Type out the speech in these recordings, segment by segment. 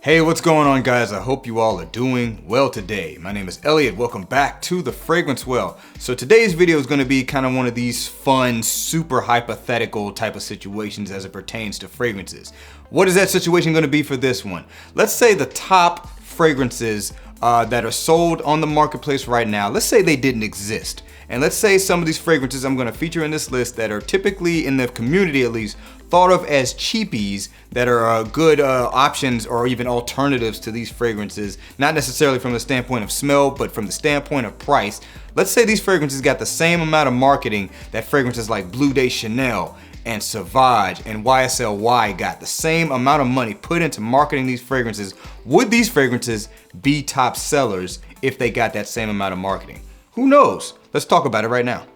Hey, what's going on, guys? I hope you all are doing well today. My name is Elliot. Welcome back to The Fragrance Well. So today's video is going to be kind of one of these fun, super hypothetical type of situations as it pertains to fragrances. What is that situation going to be for this one? Let's say the top fragrances that are sold on the marketplace right now, let's say they didn't exist. And let's say some of these fragrances I'm going to feature in this list that are typically, in the community at least, thought of as cheapies that are good options or even alternatives to these fragrances, not necessarily from the standpoint of smell, but from the standpoint of price. Let's say these fragrances got the same amount of marketing that fragrances like Bleu de Chanel and Sauvage and YSL got, the same amount of money put into marketing these fragrances. Would these fragrances be top sellers if they got that same amount of marketing? Who knows? Let's talk about it right now.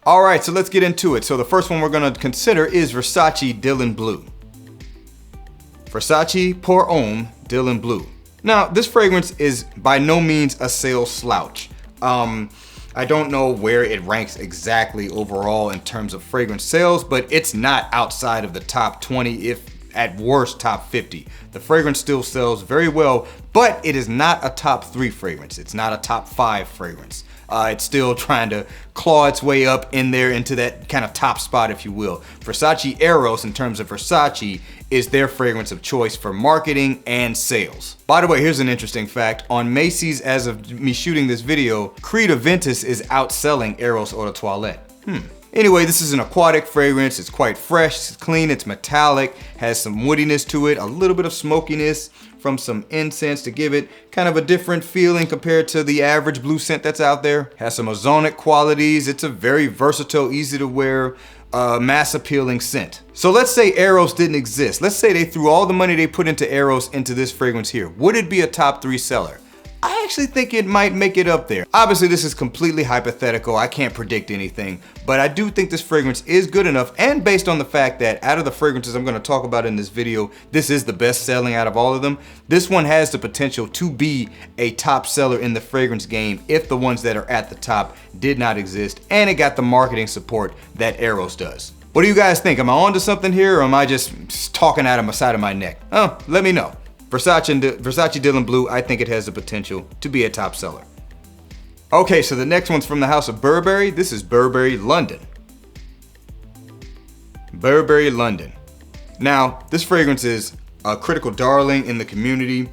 All right, so let's get into it. So the first one we're gonna consider is Versace Dylan Bleu. Versace Pour Homme Dylan Bleu. Now, this fragrance is by no means a sales slouch. I don't know where it ranks exactly overall in terms of fragrance sales, but it's not outside of the top 20, if at worst top 50. The fragrance still sells very well, but it is not a top 3 fragrance. It's not a top 5 fragrance. It's still trying to claw its way up in there into that kind of top spot, if you will. Versace Eros, in terms of Versace, is their fragrance of choice for marketing and sales. By the way, here's an interesting fact. On Macy's, as of me shooting this video, Creed Aventus is outselling Eros Eau de Toilette. Anyway, this is an aquatic fragrance. It's quite fresh, it's clean, it's metallic, has some woodiness to it, a little bit of smokiness from some incense to give it kind of a different feeling compared to the average blue scent that's out there. Has some ozonic qualities. It's a very versatile, easy to wear, mass appealing scent. So let's say Eros didn't exist. Let's say they threw all the money they put into Eros into this fragrance here. Would it be a top 3 seller? I actually think it might make it up there. Obviously, this is completely hypothetical. I can't predict anything, but I do think this fragrance is good enough, and based on the fact that out of the fragrances I'm gonna talk about in this video, this is the best selling out of all of them. This one has the potential to be a top seller in the fragrance game if the ones that are at the top did not exist, and it got the marketing support that Eros does. What do you guys think? Am I onto something here, or am I just talking out of my side of my neck? Oh, let me know. Versace Dylan Bleu, I think it has the potential to be a top seller. Okay, so the next one's from the house of Burberry. This is Burberry London. Burberry London. Now, this fragrance is a critical darling in the community.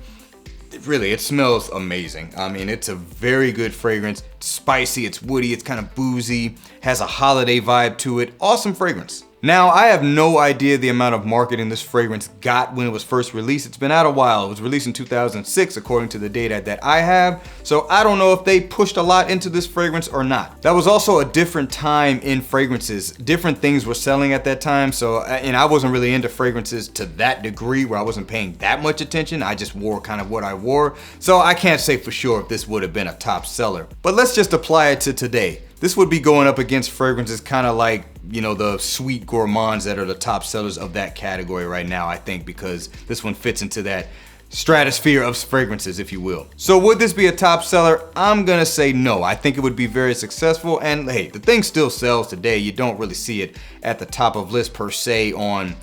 It smells amazing. I mean, it's a very good fragrance. It's spicy, it's woody, it's kind of boozy, has a holiday vibe to it. Awesome fragrance. Now, I have no idea the amount of marketing this fragrance got when it was first released. It's been out a while. It was released in 2006, according to the data that I have. So I don't know if they pushed a lot into this fragrance or not. That was also a different time in fragrances. Different things were selling at that time. And I wasn't really into fragrances to that degree where I wasn't paying that much attention. I just wore kind of what I wore. So I can't say for sure if this would have been a top seller. But let's just apply it to today. This would be going up against fragrances kind of like, you know, the sweet gourmands that are the top sellers of that category right now, I think, because this one fits into that stratosphere of fragrances, if you will. So would this be a top seller? I'm gonna say no. I think it would be very successful, and hey, the thing still sells today. You don't really see it at the top of list per se on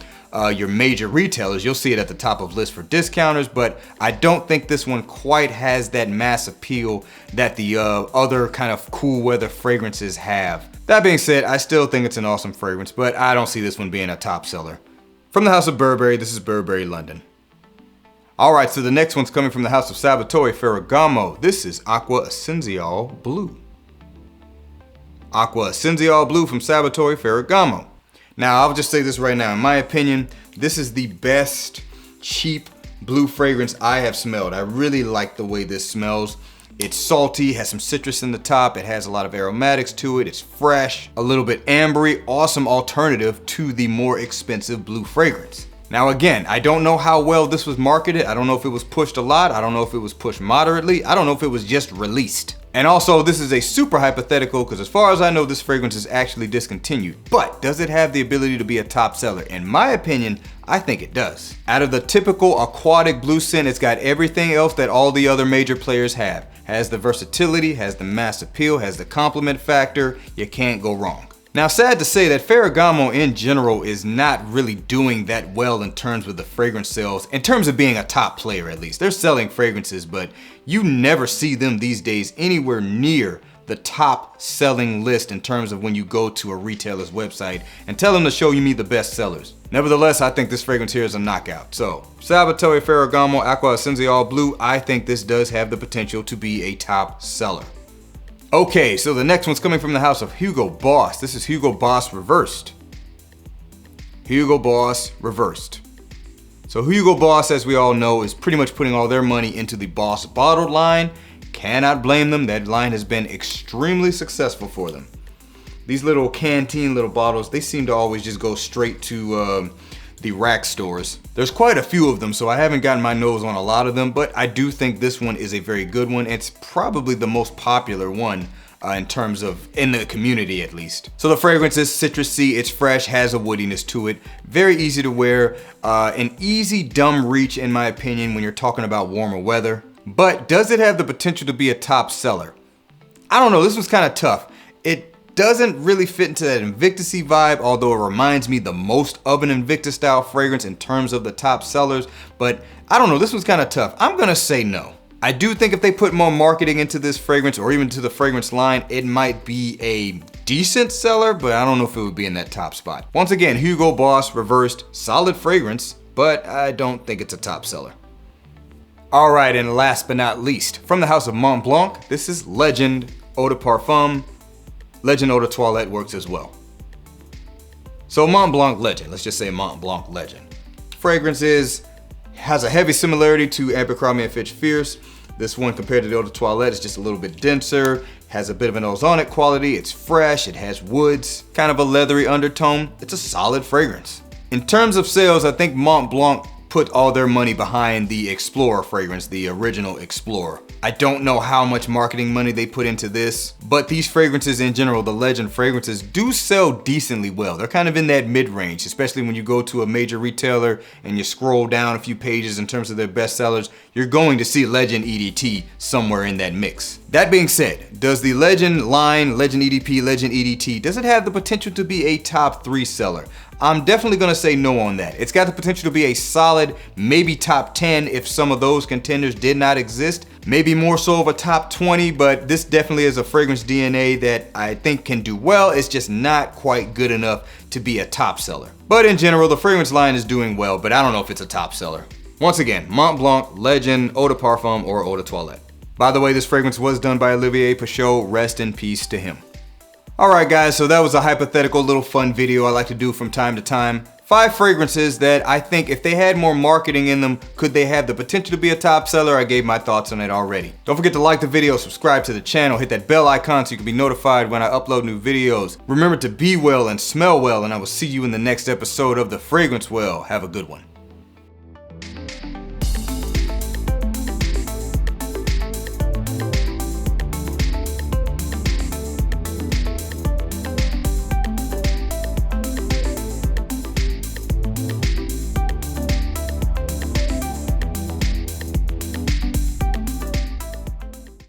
your major retailers. You'll see it at the top of list for discounters, but I don't think this one quite has that mass appeal that the other kind of cool weather fragrances have. That being said, I still think it's an awesome fragrance, but I don't see this one being a top seller. From the house of Burberry, this is Burberry London. All right, so the next one's coming from the house of Salvatore Ferragamo. This is Acqua Essenziale Bleu. Acqua Essenziale Bleu from Salvatore Ferragamo. Now, I'll just say this right now. In my opinion, this is the best cheap blue fragrance I have smelled. I really like the way this smells. It's salty, has some citrus in the top, it has a lot of aromatics to it, it's fresh, a little bit ambery, awesome alternative to the more expensive blue fragrance. Now again, I don't know how well this was marketed. I don't know if it was pushed a lot. I don't know if it was pushed moderately. I don't know if it was just released. And also, this is a super hypothetical because as far as I know, this fragrance is actually discontinued. But does it have the ability to be a top seller? In my opinion, I think it does. Out of the typical aquatic blue scent, it's got everything else that all the other major players have. Has the versatility, has the mass appeal, has the compliment factor. You can't go wrong. Now, sad to say that Ferragamo in general is not really doing that well in terms of the fragrance sales, in terms of being a top player at least. They're selling fragrances, but you never see them these days anywhere near the top selling list in terms of when you go to a retailer's website and tell them to show me the best sellers. Nevertheless, I think this fragrance here is a knockout. So, Salvatore Ferragamo Acqua Essenziale Blue, I think this does have the potential to be a top seller. Okay, so the next one's coming from the house of Hugo Boss. This is Hugo Boss Reversed. Hugo Boss Reversed. So Hugo Boss, as we all know, is pretty much putting all their money into the Boss bottled line. Cannot blame them. That line has been extremely successful for them. These little canteen little bottles, they seem to always just go straight to the rack stores. There's quite a few of them, so I haven't gotten my nose on a lot of them, but I do think this one is a very good one. It's probably the most popular one in terms of in the community at least. So the fragrance is citrusy, it's fresh, has a woodiness to it, very easy to wear, an easy dumb reach in my opinion when you're talking about warmer weather. But does it have the potential to be a top seller? I don't know, this was kind of tough. It doesn't really fit into that Invictus-y vibe, although it reminds me the most of an Invictus style fragrance in terms of the top sellers, but I don't know, this was kind of tough. I'm gonna say no. I do think if they put more marketing into this fragrance or even to the fragrance line, it might be a decent seller, but I don't know if it would be in that top spot. Once again, Hugo Boss Reversed, solid fragrance, but I don't think it's a top seller. All right, and last but not least, from the house of Mont Blanc, this is Legend Eau de Parfum. Legend Eau de Toilette works as well. So Mont Blanc Legend, let's just say Mont Blanc Legend. Fragrance has a heavy similarity to Abercrombie & Fitch Fierce. This one compared to the Eau de Toilette is just a little bit denser, has a bit of an ozonic quality, it's fresh, it has woods, kind of a leathery undertone. It's a solid fragrance. In terms of sales, I think Mont Blanc put all their money behind the Explorer fragrance, the original Explorer. I don't know how much marketing money they put into this, but these fragrances in general, the Legend fragrances, do sell decently well. They're kind of in that mid-range, especially when you go to a major retailer and you scroll down a few pages in terms of their best sellers, you're going to see Legend EDT somewhere in that mix. That being said, does the Legend line, Legend EDP, Legend EDT, does it have the potential to be a top 3 seller? I'm definitely gonna say no on that. It's got the potential to be a solid, maybe top 10 if some of those contenders did not exist. Maybe more so of a top 20, but this definitely is a fragrance DNA that I think can do well. It's just not quite good enough to be a top seller. But in general, the fragrance line is doing well, but I don't know if it's a top seller. Once again, Mont Blanc, Legend, Eau de Parfum, or Eau de Toilette. By the way, this fragrance was done by Olivier Pachot. Rest in peace to him. Alright guys, so that was a hypothetical little fun video I like to do from time to time. 5 fragrances that I think if they had more marketing in them, could they have the potential to be a top seller? I gave my thoughts on it already. Don't forget to like the video, subscribe to the channel, hit that bell icon so you can be notified when I upload new videos. Remember to be well and smell well, and I will see you in the next episode of The Fragrance Well. Have a good one.